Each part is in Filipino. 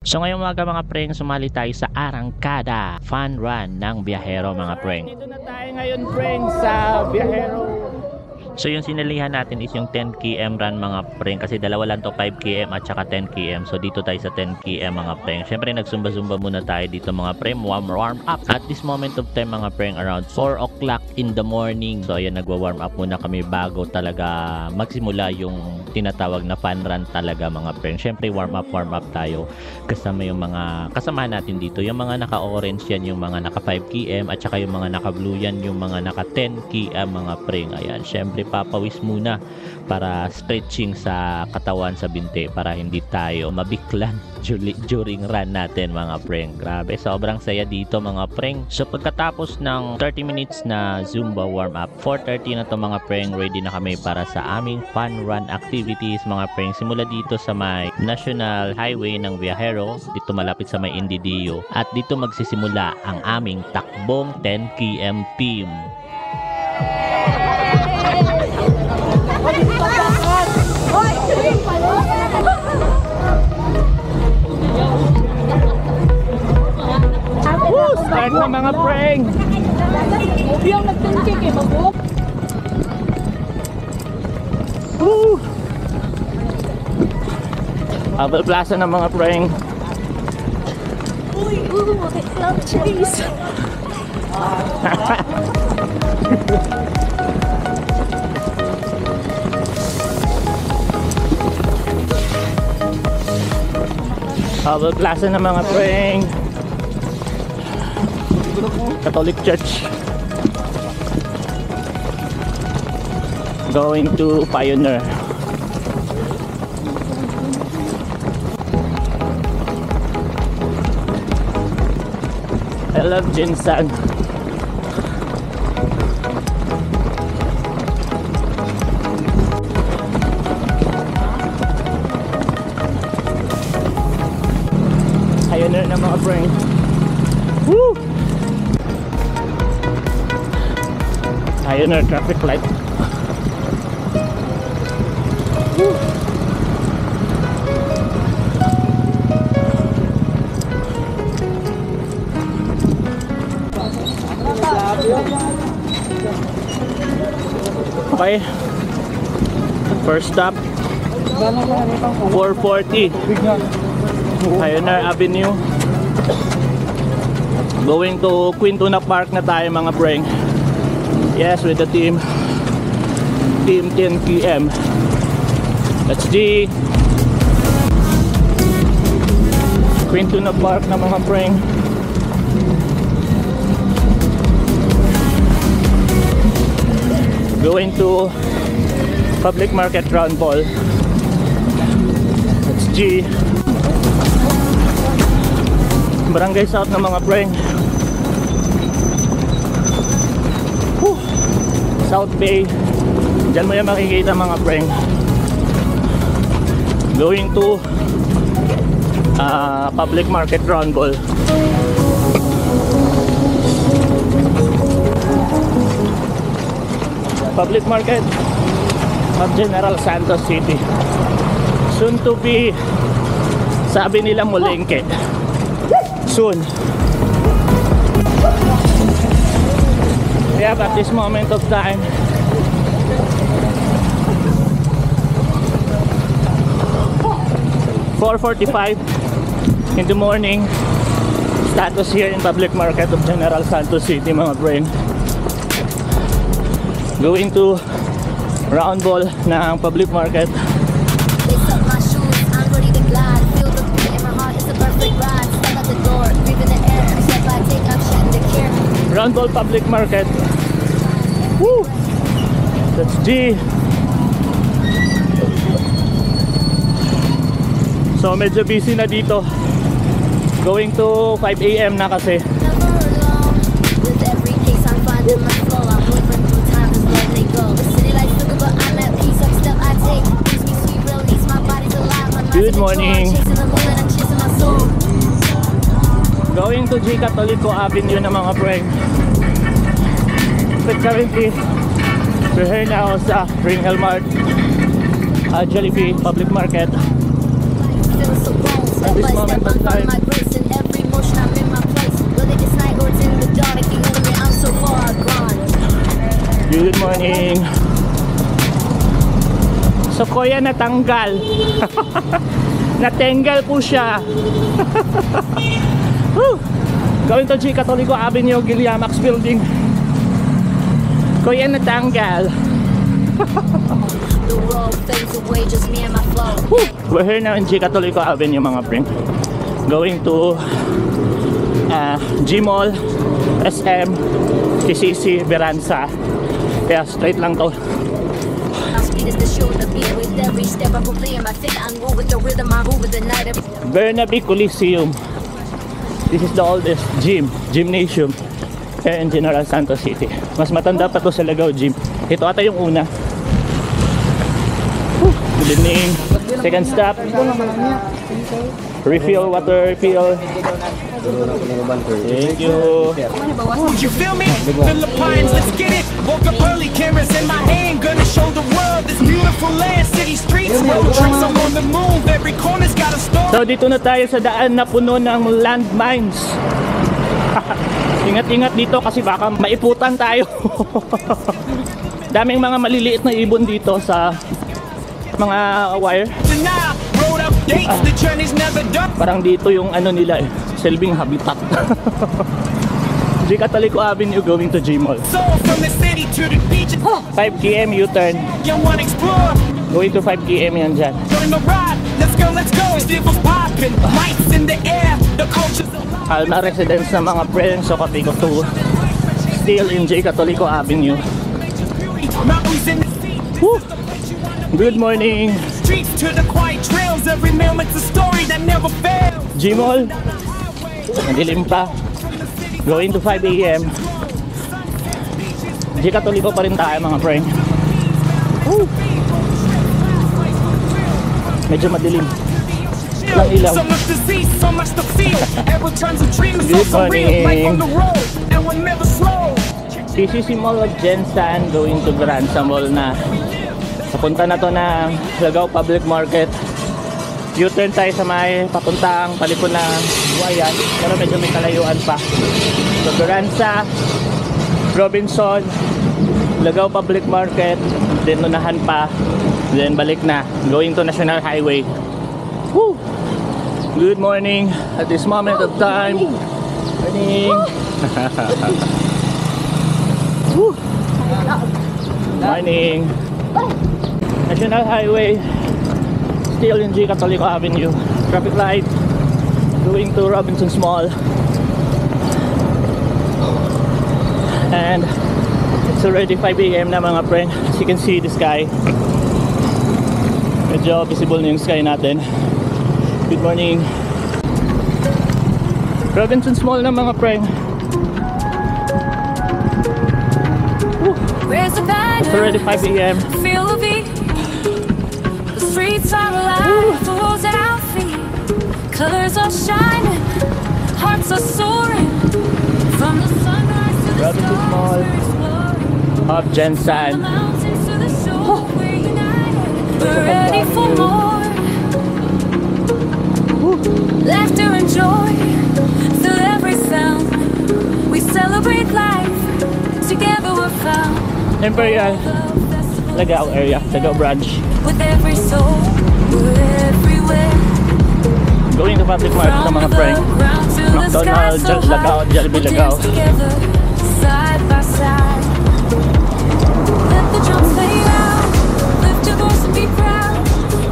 So ngayong umaga mga preng, sumali tayo sa Arangkada Fun Run ng Biyahero mga preng. Dito na tayo ngayon preng sa Biyahero. So yung sinalihan natin is yung 10 km run mga preng, kasi dalawa lang to, 5 km at saka 10 km. So dito tayo sa 10 km mga preng. Syempre nagsumba-zumba muna tayo dito mga preng, warm up. At this moment of time mga preng, around 4 o'clock in the morning. So ayan, nagwa-warm up muna kami bago talaga magsimula yung tinatawag na fun run talaga mga preng. Syempre warm up tayo kasama yung mga kasama natin dito. Yung mga naka-orange yan, yung mga naka 5 km, at saka yung mga naka-blue yan, yung mga naka 10 km mga preng. Ayan, syempre papawis muna para stretching sa katawan, sa binti, para hindi tayo mabiklan during run natin mga preng. Grabe, sobrang saya dito mga preng. So pagkatapos ng 30 minutes na Zumba warm up, 4:30 na to mga preng, ready na kami para sa aming fun run activities mga preng. Simula dito sa may National Highway ng Biyahero, dito malapit sa may Indio, at dito magsisimula ang aming takbong 10 km team. Start na mga preng. Yung nagtungkik eh, mabuk. Abel Plaza ng mga preng. Uy, it's love cheese. Abel Plaza ng mga preng. Catholic Church. Going to Pioneer. I love ginseng. Pioneer na mga friend. Woo! Pioneer traffic light. Woo! Okay, first stop 440 Pioneer Avenue, going to Quintuna Park na tayo mga preng. Yes, with the team 10 km. That's the Quintuna Park na mga preng. Going to Public Market Round Ball. That's G. Barangay South ng mga preng. South Bay. Diyan mo yan makikita mga preng. Going to Public Market Round Ball. Public Market of General Santos City, soon to be, sabi nila Molengke, soon. Yeah, at this moment of time, (4:45) in the morning. Status here in Public Market of General Santos City mga friend. Going to Round Ball ng Public Market. Round Ball Public Market. Woo! That's G. So medyo busy na dito. Going to 5 AM na kasi. Good morning. Going to G Catolico Avenue na mga friend. But currently, we're here now sa Ringel Mart, Jollibee Public Market. step this by step, moment of I'm time. on my grace. In every motion, I'm in my place. Whether it's night or it's in the dark, the enemy, I'm so far gone. Good morning. So kuya natanggal. Natanggal po siya. Woo! Going to G Catolico Avenue, Giliamax Building. Kuya natanggal. The road fades away, just me and my flow. Woo! We're here now in G Catolico Avenue mga friend. Going to G Mall, SM, KCC, Beranza. Kaya straight lang to. My speed is the shoulder beat. With every step I proclaim, I fit and move with the rhythm, I move with the night. Bernabe Coliseum. This is the oldest gymnasium here in General Santos City. Mas matanda pa to sa Lagaw Gym. Ito ata yung una. Good evening. Second stop. Refill, water refill. Thank you. You feel me? Philippines, let's get it. Woke up early, cameras in my hand, gonna show the world this beautiful land, city streets, road trips. I'm on the move, every corner's got a story. So dito na tayo sa daan na puno ng landmines. Ingat-ingat dito kasi baka maiputan tayo. Daming mga maliliit na ibon dito sa mga wire. Denial, road updates, the journey's never done. Parang dito yung ano nila eh, selving habitat. G Catolico Avenue going to G Mall. So from the city to the beach, 5 km U-turn. you wanna explore. Going to 5 km yan dyan. Join the ride, let's go, let's go. Stivels popping, lights in the air, the culture's alive. Alma residence ng mga friends so Kapiko 2. Still in J. Catolico Avenue. Mountains in the sea. Woo! Good morning. Streets to the quiet trails, every moment's a story that never fails. G Mall. Madilim pa. Going to 5 a.m. J. Catolico pa rin tayo mga friend. Woo! Medyo madilim. Walang ilaw. So much to see, so much to feel. Every turns of dreams, so Good surreal. Life morning. on the road, and we're never slow. PCC Mall of Gensan going to Beranza Mall na. Papunta na to ng Lagaw Public Market. U-turn tayo sa may papuntang palipon ng Buayan. Pero medyo may kalayuan pa. So Beranza, Robinson, Lagaw Public Market, then unahan pa, then balik na. Going to National Highway. Woo! Good morning at this moment of time. Morning. Woo! Morning. National Highway, still in G Catolico Avenue. Traffic light, going to Robinson's Mall. And it's already 5 a.m. na mga friend. As you can see the sky. Medyo visible na yung sky natin. Good morning. Robinson's Mall na mga friend. Where's the It's already 5 a.m. feel the beat? The streets are alive, fools at our feet. Colors are shining, hearts are soaring. From the sunrise to the Robinson's stars, Mall. we're exploring. Of The Gensan. mountains to the shore, we're united. We're ready for more. Laughter and joy, through every sound. We celebrate life, together we're found. Imperial Lagaw area, Lagaw branch. With every soul, we're everywhere. Going to public market ng mga friend. McDonald's, Jollibee Lagaw, Jollibee Lagaw. Together, side by side. Let the drums play out. Lift your voice and be proud.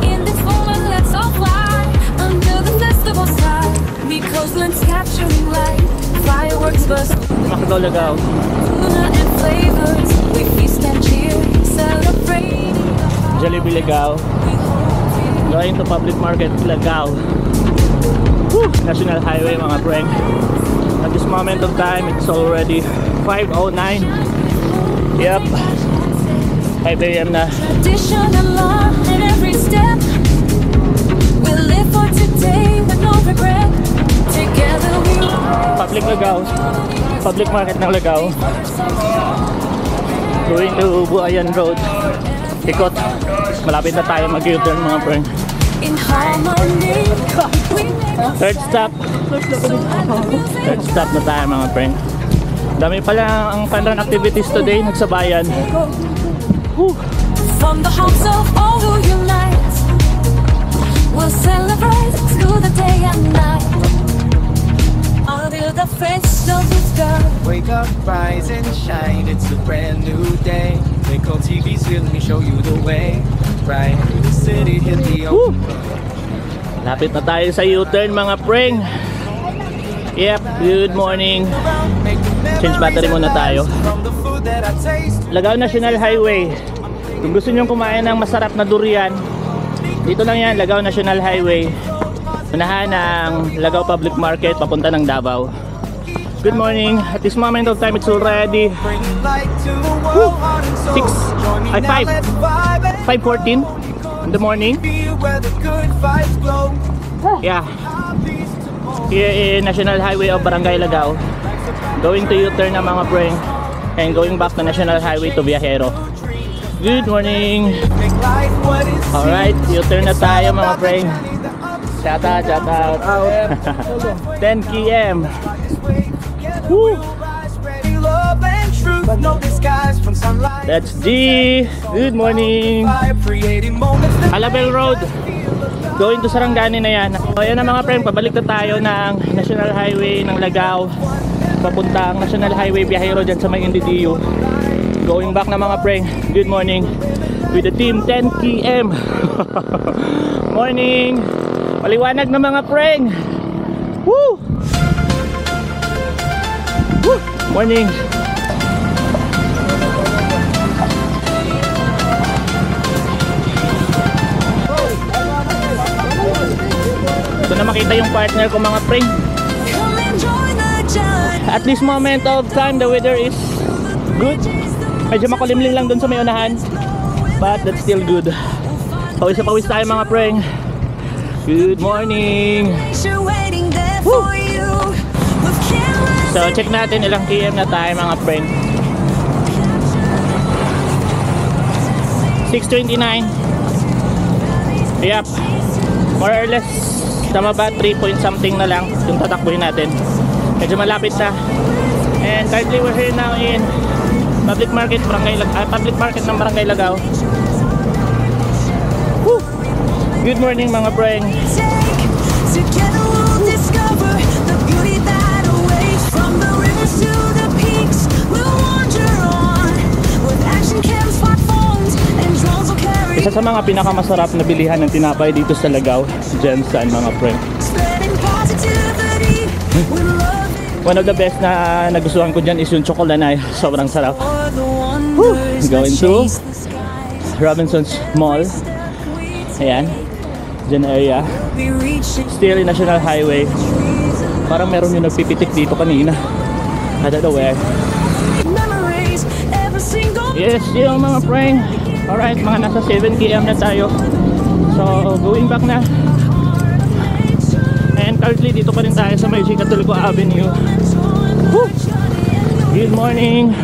In this moment, let's all fly under the festival sky. Because Lent's capturing light. Fireworks burst. McDo Lagaw. Tuna and flavors. We feast and cheer. Celebrating the heart. Jollibee Lagaw. We hold dear. Going to public market Lagaw. Woo! National Highway mga friend. At this moment of time, it's already 5:09. Yep. 5 a.m. na. Tradition and law in every step. We live for today with no regret. Together we rise. Public Lagaw. Public market ng Lagaw. Going to Buayan Road. Ikot. Malapit na tayo mag-U-turn mga friend. In harmony, we Third stop. Third stop na tayo mga friend. Dami pala ang fun run activities today, nagsabayan. Whew. From the homes of all who unite, we'll celebrate through the day and night until the face of the sky. Wake up, rise and shine, it's a brand new day. Make all TVs let me show you the way. Right through the city, hit the open. Lapit na tayo sa U-turn mga preng. Yep, good morning. Change battery muna tayo. Lagaw National Highway. Kung gusto nyo kumain ng masarap na durian, dito lang yan, Lagaw National Highway. Unahan ng Lagaw Public Market papunta ng Davao. Good morning. At this moment of time, it's already 5:14 in the morning. Yeah. Here in National Highway of Barangay Lagaw. Going to U-turn na mga preng. And going back to National Highway to Viajero. Good morning. Alright, U-turn na tayo mga preng. Shout out, shout out. 10 km. Woo. That's G. Good morning. Alabel Road. Going to Sarangani na yan. So ayan na mga friend, pabalik na tayo ng National Highway ng Lagaw papuntang National Highway Viajero dyan sa may NDDU. Going back na mga friend. Good morning with the team 10 km. Morning. Paliwanag na mga friend. Woo! Woo! Morning. Ito na makita yung partner ko mga friend. At this moment of time, the weather is good. Medyo makulimlim lang dun sa may unahan, but that's still good. Pawis na pawis tayo mga friend. Good morning. Woo! So check natin ilang km na tayo mga friend. 6:29. Yep. More or less tama ba 3 point something na lang yung tatakbuhin natin. Medyo malapit na. And currently we're here now in public market ng Barangay Lagaw. Woo! Good morning mga friend. Together we'll discover the beauty that awaits. From the rivers to the peaks, we'll wander on with action cams, smartphones, and drones will carry. Isa sa mga pinakamasarap na bilihan ng tinapay dito sa Lagaw, dyan saan mga friend. Spreading positivity with love. One of the best na nagustuhan ko dyan is yung Chocolanay. Sobrang sarap. For the wonders that Going to chase the skies. Robinson's Mall. Ayan. Dyan area. We reach it. Still in National Highway. Parang meron yung nagpipitik dito kanina. I don't know where. Memories, every single Yes, yung mga friend. Alright, mga nasa 7 km na tayo. So, going back na. And currently, dito pa rin tayo sa may Catolico Avenue. Woo! Good morning.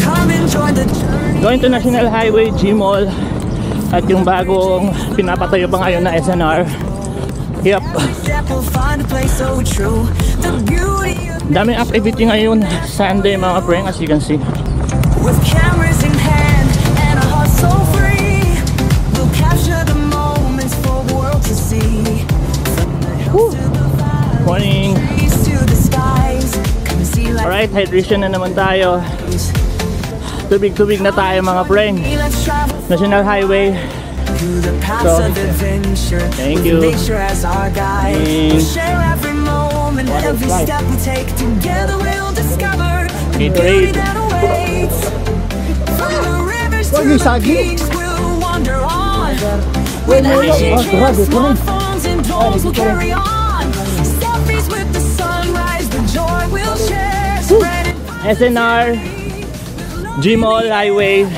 come and join the journey. Going to National Highway, G-Mall. At yung bagong pinapatayo pa ngayon na SNR. Yep. Step will find a place so true. The beauty of Daming activity ngayon. Sunday mga friend, as you can see. with cameras in hand and a heart so free. We'll capture the moments for the world to see. From the hills to the valleys, Morning. to the skies. Come and see life. Alright, hydration na naman tayo. Tubig-tubig na tayo mga friend. Let's travel National Highway. through the paths So, of adventure. thank with you. nature as our guide. Mm. We'll share every moment, every life. step we take. Together we'll discover the Gatorade. beauty that awaits. From the rivers to the peaks, we'll wander on. With action cams, smartphones, and drones will carry on. Selfies with the sunrise, the joy we'll share. Spreading SNR, G-Mall Highway.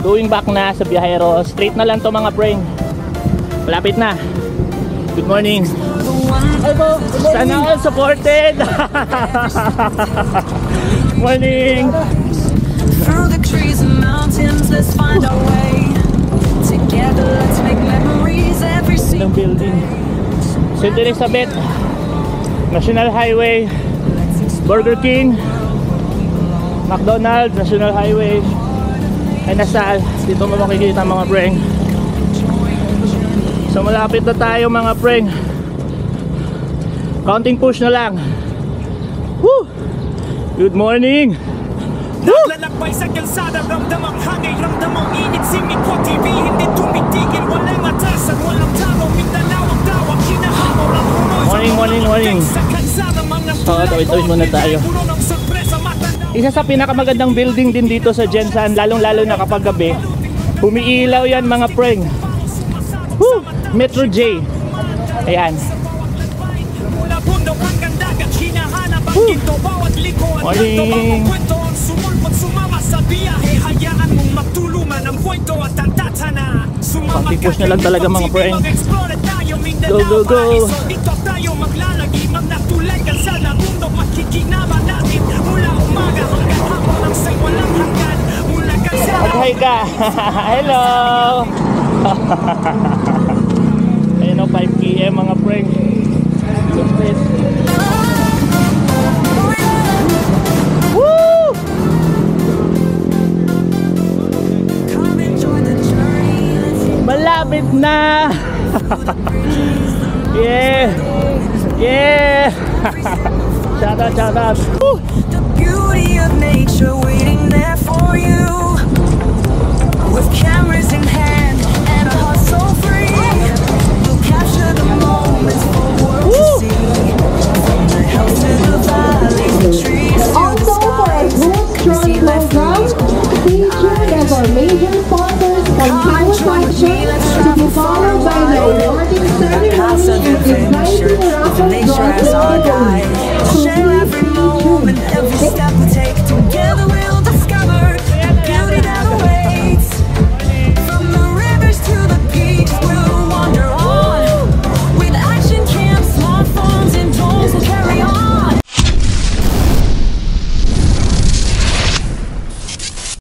Going back na sa Viajero. Straight na lang to mga friend. Malapit na. Good morning. the one. Sana all supported. Morning. let's find our way. Together, let's make memories every ng single building. day. St. Elizabeth National Highway, Burger King, McDonald's National Highway, ay nasa dito mo makikita mga preng. So malapit na tayo mga preng. Counting push na lang. Woo! Good morning. Naglalakbay sa kalsada, ramdamang hangin, ramdamang init, singit ko TV, hindi tumitigil, walang atasan, walang talo, Mindanao ang tawag, hinahamon ang hunoy. Morning. Sa kalsada, mga So tawid-tawid muna tayo. puno ng sorpresa, matanda. Isa sa pinakamagandang building din dito sa Jensan, lalong-lalo na kapag gabi. Umiilaw yan mga preng. Woo! Metro J. Ayan. Mula bundok hanggang dagat, hinahanap ang ginto, bawat liko at Morning. ganto, bawat kwento ang sumulpot, sumama sa biyahe, hayaan mong magtuluman ang kwento at ang tatana. Sumama Pati push na lang talaga mga preng. mag-explore tayo, Go, go, go. Paraiso, dito tayo maglalagi, magtulay kalsada, bundok, makikinama natin, mula umaga hanggang hapon ang say walang hanggan, mula kalsada. Mag-hi ka. Hello. Ayun o, 5 PM mga preng. Woo! Come enjoy the journey. Let's Malapit na. Yeah. Yeah. Shout out. Woo! the beauty of nature waiting there for you. With cameras in hand and a heart so free, we'll capture the moments for the world to Woo! see. From the hills to the valleys, the trees to the Also for our skies. Good See Strong my program, featured as our major sponsors from Power Function to be followed by the awarding Paths of ceremony and adventure, exciting with raffle nature as our drawing guide. ceremony. So Share please every stay moment, tuned. every step we